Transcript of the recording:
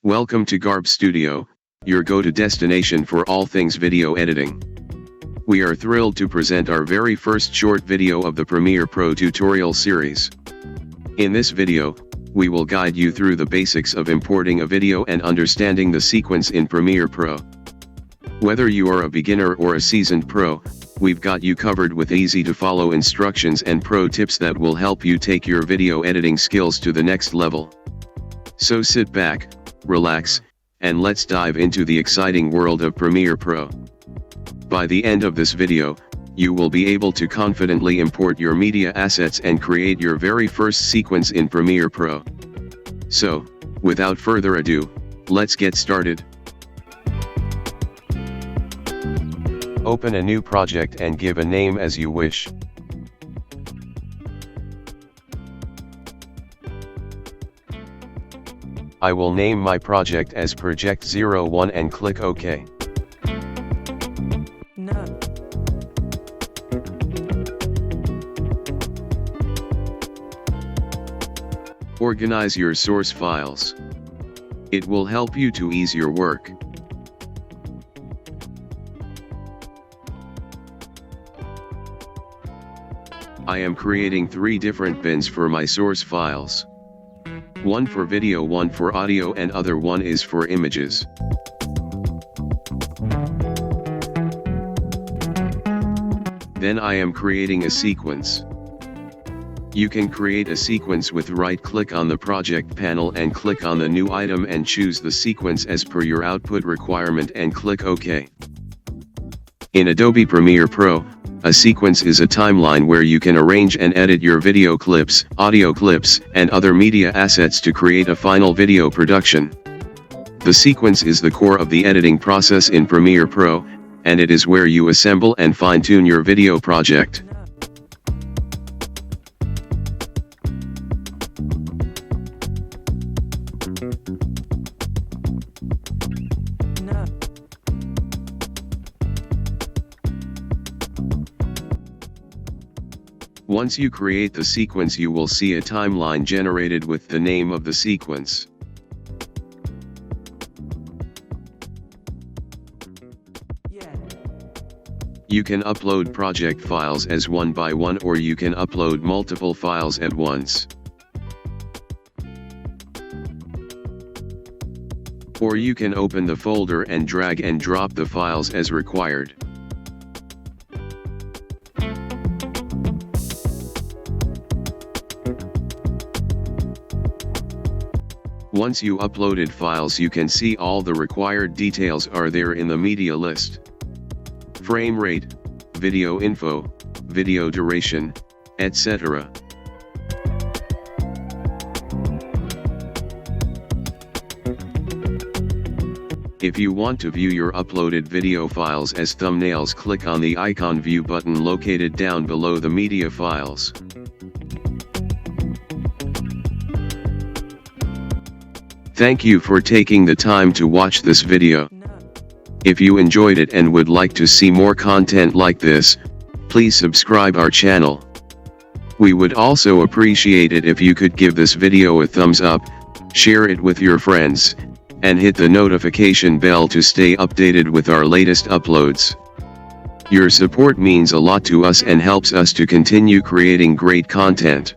Welcome to Garb Studio, your go-to destination for all things video editing. We are thrilled to present our very first short video of the Premiere Pro tutorial series. In this video, we will guide you through the basics of importing a video and understanding the sequence in Premiere Pro. Whether you are a beginner or a seasoned pro, we've got you covered with easy-to-follow instructions and pro tips that will help you take your video editing skills to the next level. So sit back, relax, and let's dive into the exciting world of Premiere Pro. By the end of this video, you will be able to confidently import your media assets and create your very first sequence in Premiere Pro. So, without further ado, let's get started. Open a new project and give a name as you wish. I will name my project as Project 01 and click OK. None. Organize your source files. It will help you to ease your work. I am creating 3 different bins for my source files. One for video, one for audio, and other one is for images. Then I am creating a sequence. You can create a sequence with right-click on the project panel and click on the new item and choose the sequence as per your output requirement and click OK. In Adobe Premiere Pro, a sequence is a timeline where you can arrange and edit your video clips, audio clips, and other media assets to create a final video production. The sequence is the core of the editing process in Premiere Pro, and it is where you assemble and fine-tune your video project. Once you create the sequence, you will see a timeline generated with the name of the sequence. You can upload project files as one by one, or you can upload multiple files at once. Or you can open the folder and drag and drop the files as required. Once you uploaded files, you can see all the required details are there in the media list. Frame rate, video info, video duration, etc. If you want to view your uploaded video files as thumbnails, click on the icon View button located down below the media files. Thank you for taking the time to watch this video. If you enjoyed it and would like to see more content like this, please subscribe our channel. We would also appreciate it if you could give this video a thumbs up, share it with your friends, and hit the notification bell to stay updated with our latest uploads. Your support means a lot to us and helps us to continue creating great content.